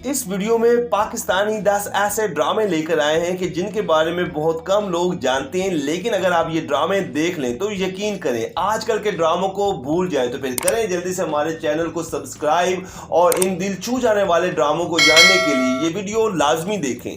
इस वीडियो में पाकिस्तानी 10 ऐसे ड्रामे लेकर आए हैं कि जिनके बारे में बहुत कम लोग जानते हैं, लेकिन अगर आप ये ड्रामे देख लें तो यकीन करें आजकल के ड्रामों को भूल जाएं। तो फिर करें जल्दी से हमारे चैनल को सब्सक्राइब और इन दिल छू जाने वाले ड्रामों को जानने के लिए ये वीडियो लाजमी देखें।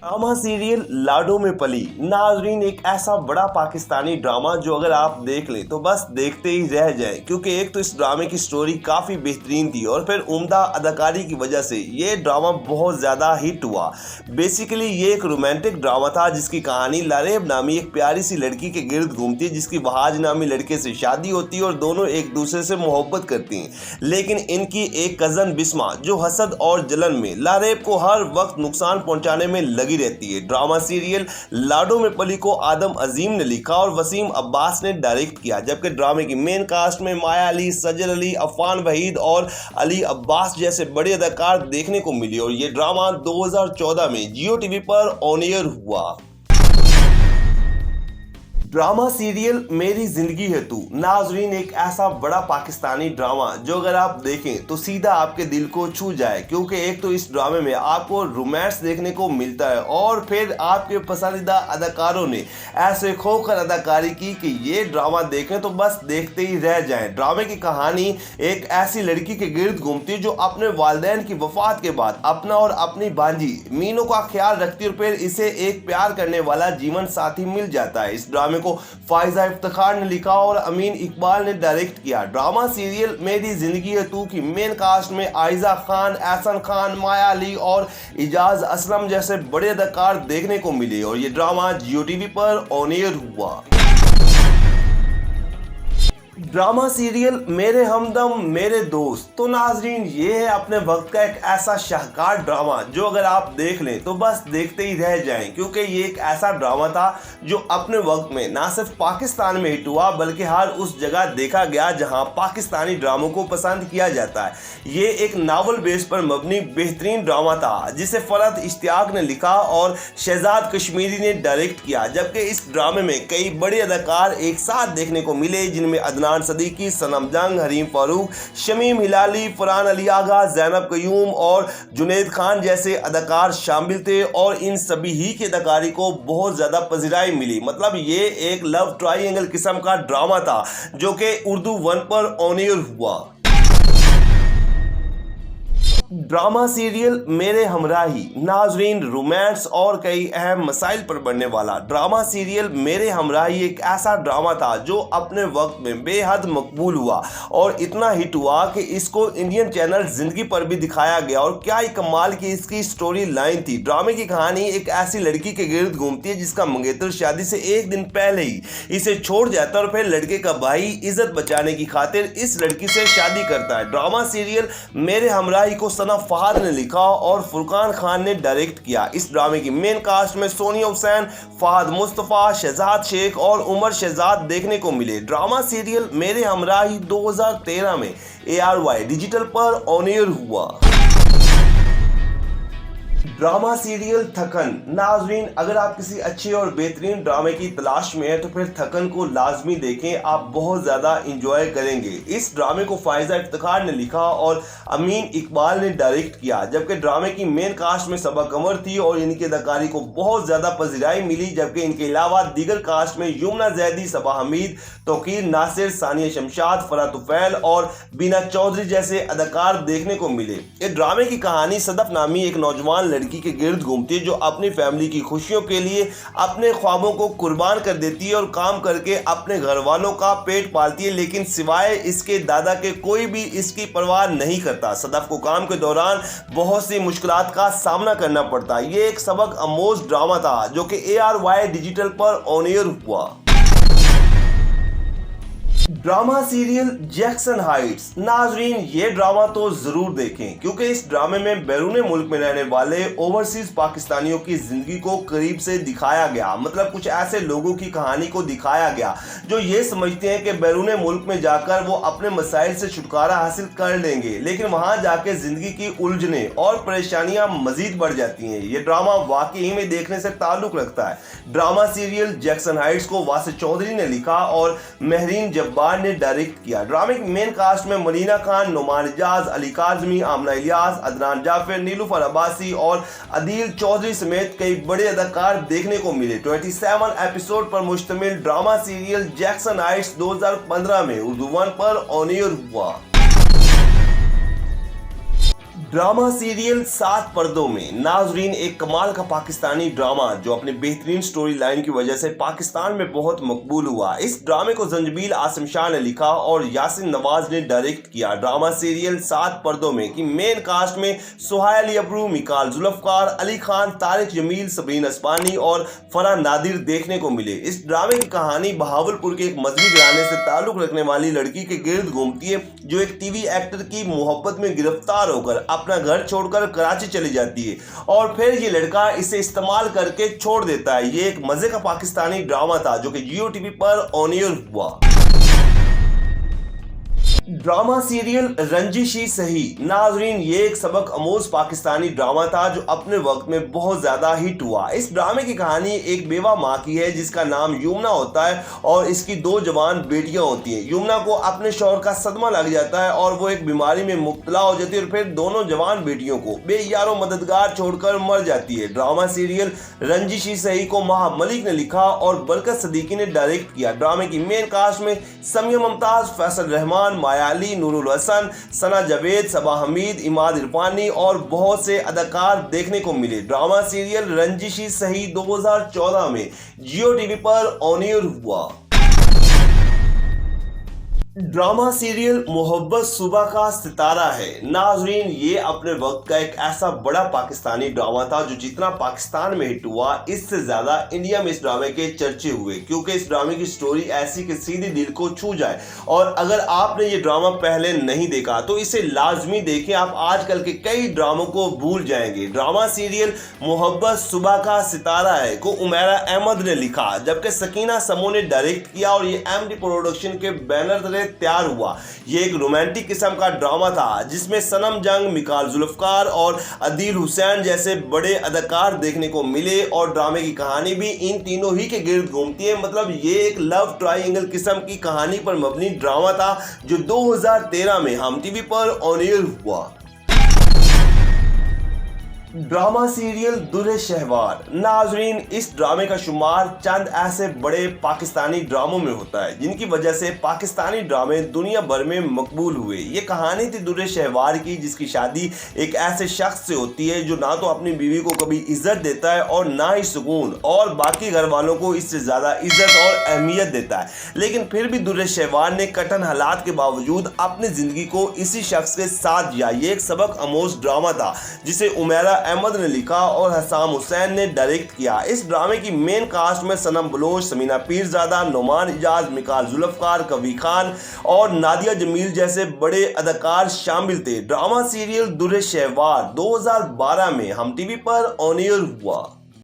ड्रामा सीरियल लाडो में पली नाजरीन एक ऐसा बड़ा पाकिस्तानी ड्रामा जो अगर आप देख लें तो बस देखते ही रह जाएं, क्योंकि एक तो इस ड्रामे की स्टोरी काफ़ी बेहतरीन थी और फिर उम्दा अदाकारी की वजह से ये ड्रामा बहुत ज़्यादा हिट हुआ। बेसिकली ये एक रोमांटिक ड्रामा था जिसकी कहानी लारेब नामी एक प्यारी सी लड़की के गिर्द घूमती है, जिसकी वहाज नामी लड़के से शादी होती है और दोनों एक दूसरे से मोहब्बत करती हैं। लेकिन इनकी एक कज़न बिस्मा जो हसद और जलन में लारेब को हर वक्त नुकसान पहुँचाने में लगी रहती है। ड्रामा सीरियल लाडो में पली को आदम अजीम ने लिखा और वसीम अब्बास ने डायरेक्ट किया, जबकि ड्रामे की मेन कास्ट में माया अली, सजल अली, अफान वहीद और अली अब्बास जैसे बड़े अदाकार देखने को मिले और ये ड्रामा 2014 में जियो टीवी पर ऑन एयर हुआ। ड्रामा सीरियल मेरी जिंदगी है तू नाजरीन एक ऐसा बड़ा पाकिस्तानी ड्रामा जो अगर आप देखें तो सीधा आपके दिल को छू जाए, क्योंकि एक तो इस ड्रामे में आपको रोमांस देखने को मिलता है और फिर आपके पसंदीदा अदाकारों ने ऐसे खोकर अदाकारी की कि ये ड्रामा देखें तो बस देखते ही रह जाएं। ड्रामे की कहानी एक ऐसी लड़की के गिर्द घूमती है जो अपने वालिदैन की वफात के बाद अपना और अपनी भांजी मीनू का ख्याल रखती है और फिर इसे एक प्यार करने वाला जीवन साथी मिल जाता है। इस ड्रामे को फायजा इफ्तिखार ने लिखा और अमीन इकबाल ने डायरेक्ट किया। ड्रामा सीरियल मेरी जिंदगी है तू की मेन कास्ट में आयजा खान, एहसन खान, माया अली और इजाज असलम जैसे बड़े अदाकार देखने को मिले और ये ड्रामा जियो टीवी पर ऑन एयर हुआ। ड्रामा सीरियल मेरे हमदम मेरे दोस्त तो नाजरीन ये है अपने वक्त का एक ऐसा शाहकार ड्रामा जो अगर आप देख लें तो बस देखते ही रह जाएं, क्योंकि ये एक ऐसा ड्रामा था जो अपने वक्त में ना सिर्फ पाकिस्तान में हिट हुआ बल्कि हर उस जगह देखा गया जहां पाकिस्तानी ड्रामों को पसंद किया जाता है। ये एक नावल बेस पर मबनी बेहतरीन ड्रामा था जिसे फरहत इश्तियाक ने लिखा और शहजाद कश्मीरी ने डायरेक्ट किया, जबकि इस ड्रामे में कई बड़े अदाकार एक साथ देखने को मिले जिनमें अदनान सदीकी, सनम जंग, हरीम फारूक, शमीम हिलाली, फरहान अली आगा, ज़ैनब कयूम और जुनैद खान जैसे अदाकार शामिल थे और इन सभी ही की अदाकारी को बहुत ज़्यादा पज़िराई मिली। मतलब ये एक लव ट्रायंगल किस्म का ड्रामा था जो कि उर्दू 1 पर ऑन एयर हुआ। ड्रामा सीरियल मेरे हमराही नाजरीन रोमांस और कई अहम मसाइल पर बनने वाला ड्रामा सीरियल मेरे हमराही एक ऐसा ड्रामा था जो अपने वक्त में बेहद मकबूल हुआ और इतना हिट हुआ कि इसको इंडियन चैनल जिंदगी पर भी दिखाया गया और क्या ही कमाल की इसकी स्टोरी लाइन थी। ड्रामे की कहानी एक ऐसी लड़की के गिर्द घूमती है जिसका मंगेतर शादी से एक दिन पहले ही इसे छोड़ जाता है और फिर लड़के का भाई इज्जत बचाने की खातिर इस लड़की से शादी करता है। ड्रामा सीरियल मेरे हमराही को सना फहद ने लिखा और फुरकान खान ने डायरेक्ट किया। इस ड्रामे की मेन कास्ट में सोनिया हुसैन, फहद मुस्तफ़ा, शहजाद शेख और उमर शहजाद देखने को मिले। ड्रामा सीरियल मेरे हमराही 2013 में ARY डिजिटल पर ऑन एयर हुआ। ड्रामा सीरियल थकन नाजरीन अगर आप किसी अच्छे और बेहतरीन ड्रामे की तलाश में हैं तो फिर थकन को लाजमी देखें, आप बहुत ज़्यादा इंजॉय करेंगे। इस ड्रामे को फायजा इफ्तिखार ने लिखा और अमीन इकबाल ने डायरेक्ट किया, जबकि ड्रामे की मेन कास्ट में सबा कमर थी और इनकी अदाकारी को बहुत ज़्यादा पज़िराई मिली, जबकि इनके अलावा दीगर कास्ट में यमुना जैदी, सबा हमीद, तौकीर नासिर, सानिया शमशाद, फरह तुफैल और बीना चौधरी जैसे अदाकार देखने को मिले। इस ड्रामे की कहानी सदफ नामी एक नौजवान लड़की के गिर्द घूमती है जो अपनी फैमिली की खुशियों के लिए अपने ख्वाबों को कुर्बान कर देती है और काम करके अपने घर वालों का पेट पालती है, लेकिन सिवाय इसके दादा के कोई भी इसकी परवाह नहीं करता। सदफ को काम के दौरान बहुत सी मुश्किलात का सामना करना पड़ता है। ये एक सबक आमोज ड्रामा था जो कि ARY डिजिटल पर ऑन एयर हुआ। ड्रामा सीरियल जैक्सन हाइट्स नाजरीन ये ड्रामा तो जरूर देखें, क्योंकि इस ड्रामे में बैरून मुल्क में रहने वाले ओवरसीज पाकिस्तानियों की जिंदगी को करीब से दिखाया गया। मतलब कुछ ऐसे लोगों की कहानी को दिखाया गया जो ये समझते हैं कि बैरून मुल्क में जाकर वो अपने मसाइल से छुटकारा हासिल कर लेंगे, लेकिन वहां जाके जिंदगी की उलझने और परेशानियां मजीद बढ़ जाती हैं। ये ड्रामा वाकई में देखने से ताल्लुक रखता है। ड्रामा सीरियल जैक्सन हाइट्स को वासिफ चौधरी ने लिखा और महरीन जब्बार शहबाज ने डायरेक्ट किया। ड्रामे की मेन कास्ट में मरीना खान, नुमान इजाज, अली काजमी, आमना इलियास, अदनान जाफर, नीलूफर अब्बासी और अदील चौधरी समेत कई बड़े अदाकार देखने को मिले। 27 एपिसोड पर मुश्तमिल ड्रामा सीरियल जैक्सन हाइट्स 2015 में उर्दू वन पर ऑन एयर हुआ। ड्रामा सीरियल 7 पर्दों में नाजरीन एक कमाल का पाकिस्तानी ड्रामा जो अपनी बेहतरीन स्टोरी लाइन की वजह से पाकिस्तान में बहुत मकबूल हुआ। इस ड्रामे को जंजबील आसिम शाह ने लिखा और यासिन नवाज ने डायरेक्ट किया। ड्रामा सीरियल 7 पर्दों में की मेन कास्ट में सुहायल अबरू, मिकाल जुल्फकार, अली खान, तारिक जमील, सबरीन अस्बानी और फरह नादिर देखने को मिले। इस ड्रामे की कहानी बहावलपुर के एक मजहबी घराने से ताल्लुक रखने वाली लड़की के गिर्द घूमती है जो एक टीवी एक्टर की मोहब्बत में गिरफ्तार होकर अपना घर छोड़कर कराची चली जाती है और फिर ये लड़का इसे इस्तेमाल करके छोड़ देता है। ये एक मजे का पाकिस्तानी ड्रामा था जो कि जियो टीवी पर ऑन एयर हुआ। ड्रामा सीरियल रंजिशी सही नाजरीन ये एक सबक अमोज पाकिस्तानी ड्रामा था जो अपने वक्त में बहुत ज्यादा हिट हुआ। इस ड्रामे की कहानी एक बेवा माँ की है जिसका नाम युमना होता है और इसकी 2 जवान बेटियां होती हैं। युमना को अपने शौहर का सदमा लग जाता है और वो एक बीमारी में मुब्तला हो जाती है और फिर दोनों जवान बेटियों को बेयारो मददगार छोड़कर मर जाती है। ड्रामा सीरियल रंजिशी सही को माह मलिक ने लिखा और बरकत सदीकी ने डायरेक्ट किया। ड्रामे की मेन कास्ट में समिया मुमताज, फैसल रहमान, माया अली, नूरुल हसन, सना जावेद, सबा हमीद, इमाद इरफानी और बहुत से अदाकार देखने को मिले। ड्रामा सीरियल रंजिशी सही 2014 में जियो टीवी पर ऑन एयर हुआ। ड्रामा सीरियल मोहब्बत सुबह का सितारा है नाजरीन ये अपने वक्त का एक ऐसा बड़ा पाकिस्तानी ड्रामा था जो जितना पाकिस्तान में हिट हुआ इससे ज्यादा इंडिया में इस ड्रामे के चर्चे हुए क्योंकि इस ड्रामे की स्टोरी ऐसी कि सीधे दिल को छू जाए। और अगर आपने ये ड्रामा पहले नहीं देखा तो इसे लाजमी देखें, आप आजकल के कई ड्रामों को भूल जाएंगे। ड्रामा सीरियल मोहब्बत सुबह का सितारा है को उमैरा अहमद ने लिखा जबकि सकीना समो ने डायरेक्ट किया और ये एमडी प्रोडक्शन के बैनर तले तैयार हुआ। ये एक रोमांटिक किस्म का ड्रामा था जिसमें सनम जंग, मिकाल जुल्फकार और अदील हुसैन जैसे बड़े अदाकार देखने को मिले और ड्रामे की कहानी भी इन तीनों ही के गिर्द घूमती है। मतलब ये एक लव ट्रायंगल किस्म की कहानी पर मबनी ड्रामा था जो 2013 में हम टीवी पर ऑन एयर हुआ। ड्रामा सीरियल दुर्रे शहवार नाजरीन इस ड्रामे का शुमार चंद ऐसे बड़े पाकिस्तानी ड्रामों में होता है जिनकी वजह से पाकिस्तानी ड्रामे दुनिया भर में मकबूल हुए। ये कहानी थी दुर्रे शहवार की जिसकी शादी एक ऐसे शख्स से होती है जो ना तो अपनी बीवी को कभी इज्जत देता है और ना ही सुकून और बाकी घर वालों को इससे ज्यादा इज्जत और अहमियत देता है। लेकिन फिर भी दुर्रे शहवार ने कठिन हालात के बावजूद अपनी जिंदगी को इसी शख्स के साथ जिया। ये एक सबक आमोज ड्रामा था जिसे उमैरा अहमद ने लिखा और हसाम हुसैन ने डायरेक्ट किया। इस ड्रामे की मेन कास्ट में सनम बलोच, समीना पीरजादा, नुमान इजाज, मिकाल जुल्फकार, कवी खान और नादिया जमील जैसे बड़े अदाकार शामिल थे। ड्रामा सीरियल दुर्रे शहवार 2012 में हम टीवी पर ऑन एयर हुआ।